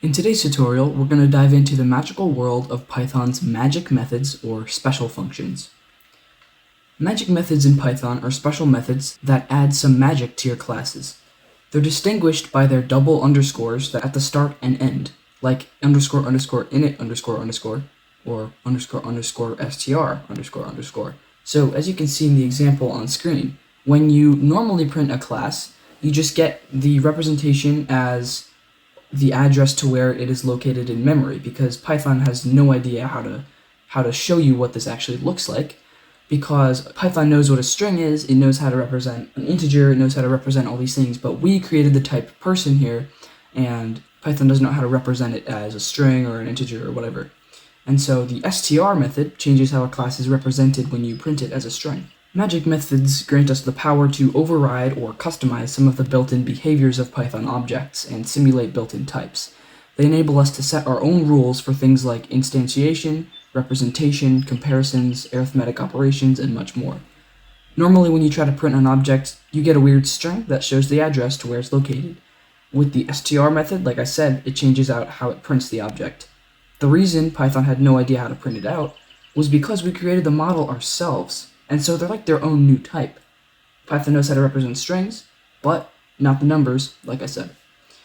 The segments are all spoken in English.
In today's tutorial, we're going to dive into the magical world of Python's magic methods or special functions. Magic methods in Python are special methods that add some magic to your classes. They're distinguished by their double underscores that at the start and end, like underscore underscore init underscore underscore or underscore underscore str underscore underscore. So as you can see in the example on screen, when you normally print a class, you just get the representation as the address to where it is located in memory, because Python has no idea how to show you what this actually looks like, because Python knows what a string is, it knows how to represent an integer, it knows how to represent all these things, but we created the type person here, and Python doesn't know how to represent it as a string or an integer or whatever. And so the str method changes how a class is represented when you print it as a string. Magic methods grant us the power to override or customize some of the built-in behaviors of Python objects and simulate built-in types. They enable us to set our own rules for things like instantiation, representation, comparisons, arithmetic operations, and much more. Normally when you try to print an object, you get a weird string that shows the address to where it's located. With the str method, like I said, it changes out how it prints the object. The reason Python had no idea how to print it out was because we created the model ourselves. And so they're like their own new type. Python knows how to represent strings, but not the numbers, like I said.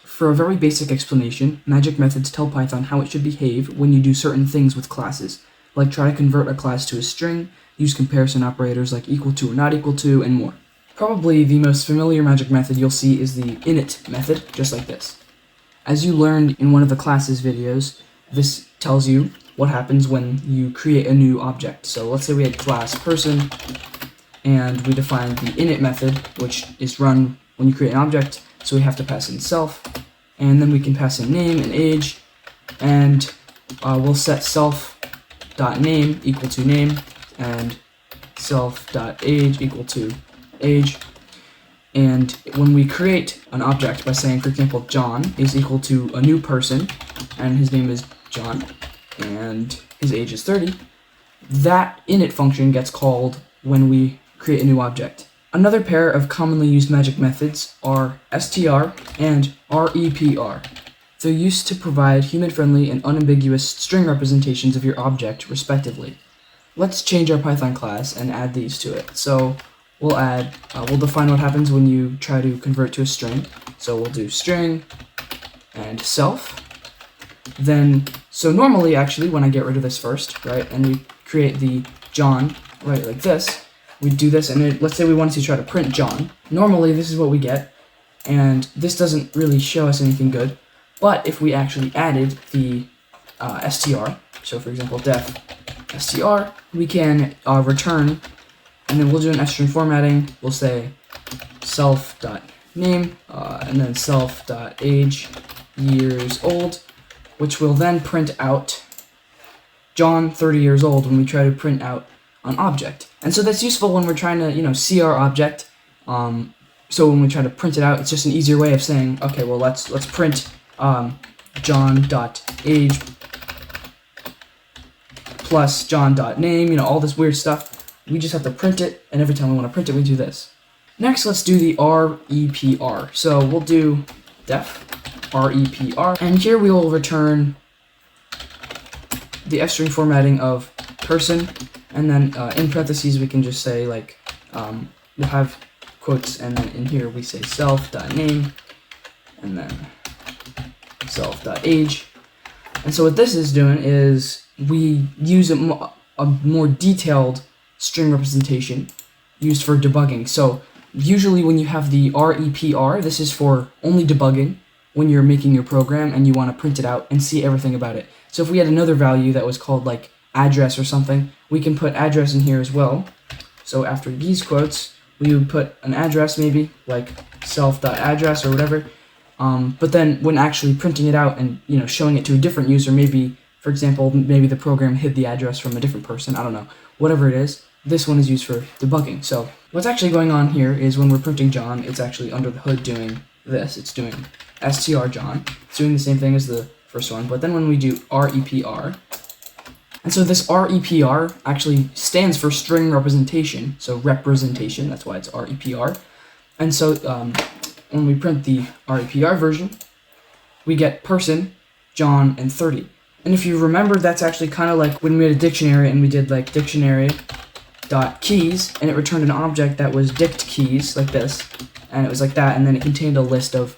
For a very basic explanation, magic methods tell Python how it should behave when you do certain things with classes, like try to convert a class to a string, use comparison operators like equal to or not equal to, and more. Probably the most familiar magic method you'll see is the init method, just like this. As you learned in one of the classes videos, this tells you what happens when you create a new object. So let's say we had class person, and we defined the init method, which is run when you create an object, so we have to pass in self, and then we can pass in name and age, and we'll set self.name equal to name, and self.age equal to age. And when we create an object by saying, for example, John is equal to a new person, and his name is John, and his age is 30, that init function gets called when we create a new object. Another pair of commonly used magic methods are str and repr. They're used to provide human-friendly and unambiguous string representations of your object, respectively. Let's change our Python class and add these to it. So we'll define what happens when you try to convert to a string. So we'll do string and self. Then, so normally actually when I get rid of this first, right, and we create the John, right, like this, we do this, and let's say we wanted to try to print John. Normally this is what we get, and this doesn't really show us anything good, but if we actually added the str, so for example def str, we can return, and then we'll do an string formatting, we'll say self.name, and then self.age years old, which will then print out John 30 years old when we try to print out an object. And so that's useful when we're trying to, see our object. So when we try to print it out, it's just an easier way of saying, okay, well let's print John.age plus John.name, all this weird stuff. We just have to print it, and every time we want to print it, we do this. Next, let's do the repr. So we'll do def repr, and here we will return the f-string formatting of person, and then in parentheses we can just say we'll have quotes, and then in here we say self.name and then self.age. And so what this is doing is we use a more detailed string representation used for debugging. So usually when you have the repr, this is for only debugging when you're making your program and you want to print it out and see everything about it. So if we had another value that was called like address or something, we can put address in here as well. So after these quotes, we would put an address, maybe like self.address or whatever. But then when actually printing it out and showing it to a different user, maybe, for example, maybe the program hid the address from a different person, I don't know, whatever it is, this one is used for debugging. So what's actually going on here is when we're printing John, it's actually under the hood doing this. It's doing str John. It's doing the same thing as the first one, but then when we do repr, and so this repr actually stands for string representation, so representation, that's why it's repr. And so when we print the repr version, we get person, John, and 30. And if you remember, that's actually kind of like when we made a dictionary and we did like dictionary dot keys, and it returned an object that was dict keys, like this, and it was like that, and then it contained a list of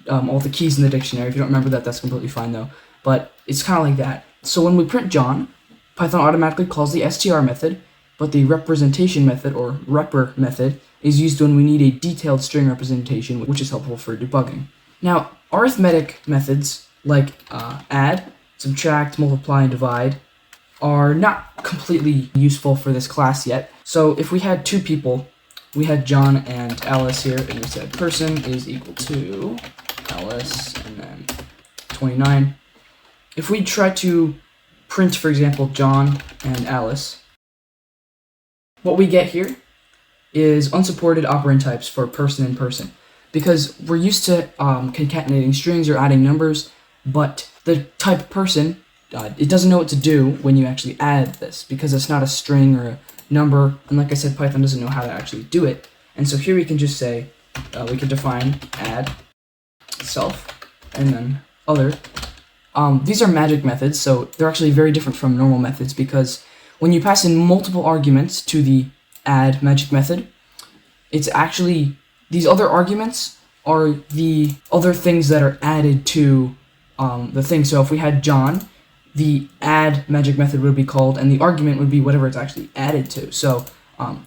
all the keys in the dictionary. If you don't remember that, that's completely fine though. But it's kind of like that. So when we print John, Python automatically calls the str method, but the representation method, or repr method, is used when we need a detailed string representation, which is helpful for debugging. Now, arithmetic methods like add, subtract, multiply, and divide are not completely useful for this class yet. So if we had two people, we had John and Alice here, and we said person is equal to Alice, and then 29. If we try to print, for example, John and Alice, what we get here is unsupported operand types for person and person, because we're used to concatenating strings or adding numbers, but the type person, it doesn't know what to do when you actually add this, because it's not a string or a number, and like I said, Python doesn't know how to actually do it. And so here we can just say, we can define add self, and then other. These are magic methods, so they're actually very different from normal methods, because when you pass in multiple arguments to the add magic method, it's actually, these other arguments are the other things that are added to the thing. So if we had John, the add magic method would be called, and the argument would be whatever it's actually added to. So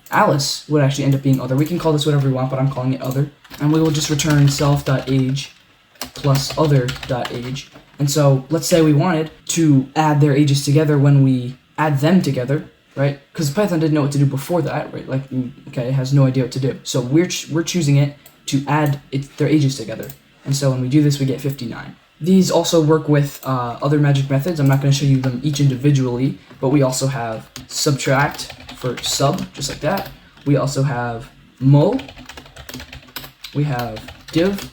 Alice would actually end up being other. We can call this whatever we want, but I'm calling it other. And we will just return self.age plus other.age. And so let's say we wanted to add their ages together when we add them together, right? Because Python didn't know what to do before that, right? Like, okay, it has no idea what to do. So we're choosing it to add their ages together. And so when we do this, we get 59. These also work with other magic methods. I'm not going to show you them each individually, but we also have subtract for sub, just like that. We also have mul. We have div.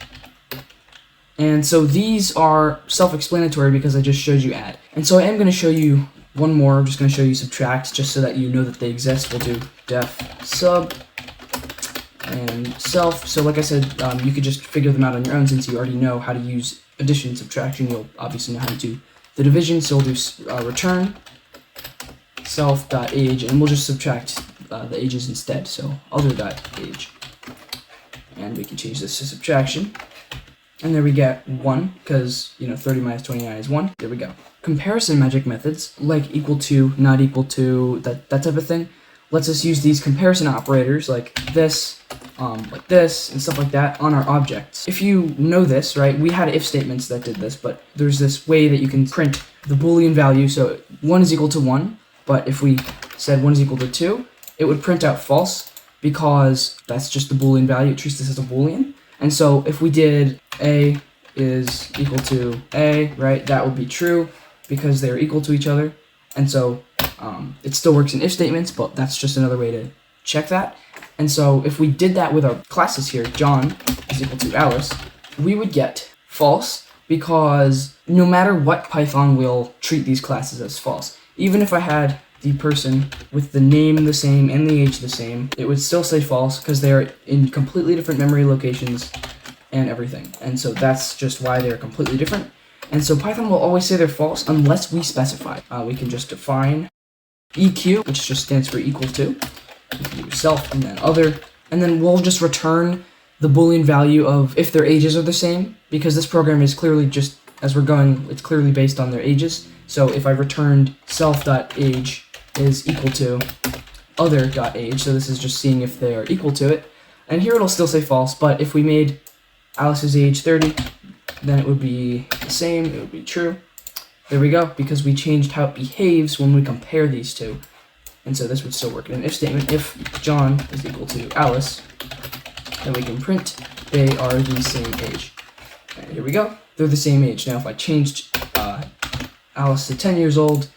And so these are self-explanatory because I just showed you add. And so I am going to show you one more. I'm just going to show you subtract just so that you know that they exist. We'll do def sub and self. So like I said, you could just figure them out on your own since you already know how to use addition and subtraction. You'll obviously know how to do the division. So we'll do return self.age, and we'll just subtract the ages instead. So other.age. And we can change this to subtraction. And there we get 1, because, 30 minus 29 is 1. There we go. Comparison magic methods, like equal to, not equal to, that type of thing, lets us use these comparison operators like this, and stuff like that on our objects. If you know this, right, we had if statements that did this, but there's this way that you can print the Boolean value. So 1 is equal to 1, but if we said 1 is equal to 2, it would print out false, because that's just the Boolean value. It treats this as a Boolean. And so if we did a is equal to a, right, that would be true because they're equal to each other. And so it still works in if statements, but that's just another way to check that. And so if we did that with our classes here, John is equal to Alice, we would get false, because no matter what, Python will treat these classes as false. Even if I had the person with the name the same and the age the same, it would still say false because they're in completely different memory locations and everything. And so that's just why they're completely different. And so Python will always say they're false unless we specify. We can just define EQ, which just stands for equal to. We can do self and then other. And then we'll just return the Boolean value of if their ages are the same, because this program is clearly just, as we're going, it's clearly based on their ages. So if I returned self.age is equal to other.age, so this is just seeing if they are equal to it. And here it'll still say false, but if we made Alice's age 30, then it would be the same, it would be true. There we go, because we changed how it behaves when we compare these two. And so this would still work in an if statement. If John is equal to Alice, then we can print they are the same age. And here we go, they're the same age. Now if I changed Alice to 10 years old,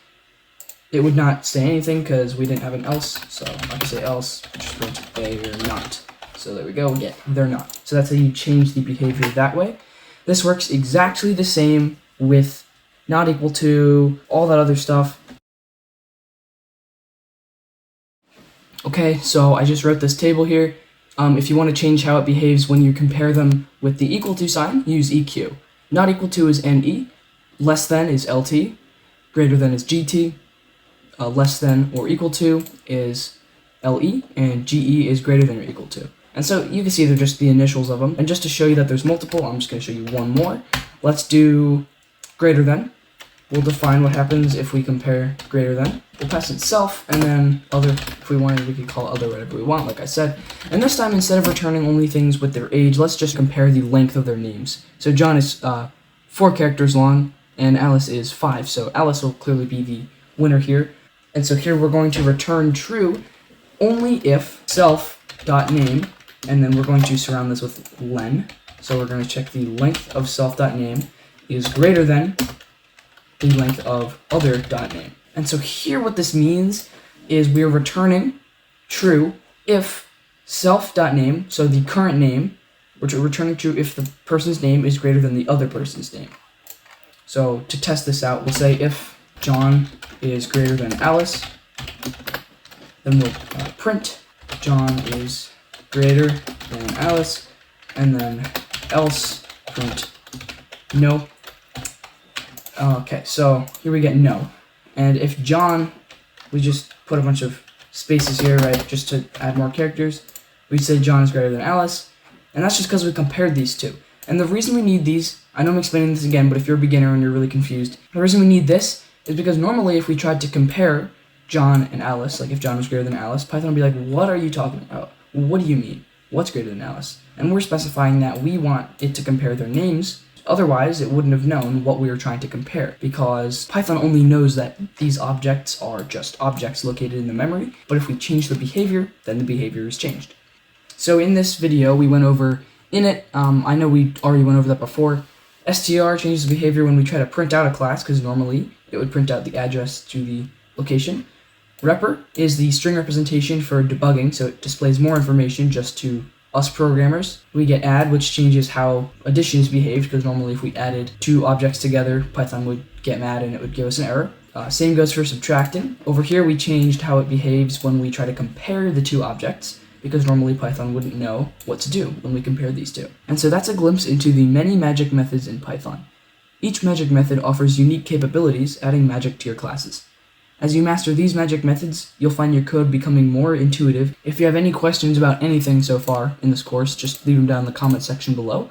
it would not say anything because we didn't have an else. So I can say else, just print they are not. So there we go, yeah, they're not. So that's how you change the behavior that way. This works exactly the same with not equal to, all that other stuff. Okay, so I just wrote this table here. If you want to change how it behaves when you compare them with the equal to sign, use EQ. Not equal to is NE. less than is LT, greater than is GT, less than or equal to is LE, and GE is greater than or equal to. And so you can see they're just the initials of them. And just to show you that there's multiple, I'm just going to show you one more. Let's do greater than. We'll define what happens if we compare greater than. We'll pass in self, and then other. If we wanted, we could call other whatever we want, like I said. And this time, instead of returning only things with their age, let's just compare the length of their names. So John is 4 characters long, and Alice is 5. So Alice will clearly be the winner here. And so here we're going to return true only if self.name, and then we're going to surround this with len. So we're going to check the length of self.name is greater than the length of other.name. And so here what this means is we're returning true if self.name, so the current name, we're returning true if the person's name is greater than the other person's name. So to test this out, we'll say if John is greater than Alice, then we'll print John is greater than Alice, and then else print no. Okay, so here we get no. And if John, we just put a bunch of spaces here, right, just to add more characters, we'd say John is greater than Alice, and that's just because we compared these two. And the reason we need these, I know I'm explaining this again, but if you're a beginner and you're really confused, the reason we need this is because normally if we tried to compare John and Alice, like if John was greater than Alice, Python would be like, what are you talking about? What do you mean? What's greater than Alice? And we're specifying that we want it to compare their names. Otherwise, it wouldn't have known what we were trying to compare, because Python only knows that these objects are just objects located in the memory, but if we change the behavior, then the behavior is changed. So in this video, we went over init. I know we already went over that before. str changes the behavior when we try to print out a class, because normally it would print out the address to the location. Repr is the string representation for debugging, so it displays more information just to us programmers. We get add, which changes how addition is behaved, because normally if we added 2 objects together, Python would get mad and it would give us an error. Same goes for subtracting. Over here we changed how it behaves when we try to compare the 2 objects, because normally Python wouldn't know what to do when we compare these two. And so that's a glimpse into the many magic methods in Python. Each magic method offers unique capabilities, adding magic to your classes. As you master these magic methods, you'll find your code becoming more intuitive. If you have any questions about anything so far in this course, just leave them down in the comment section below.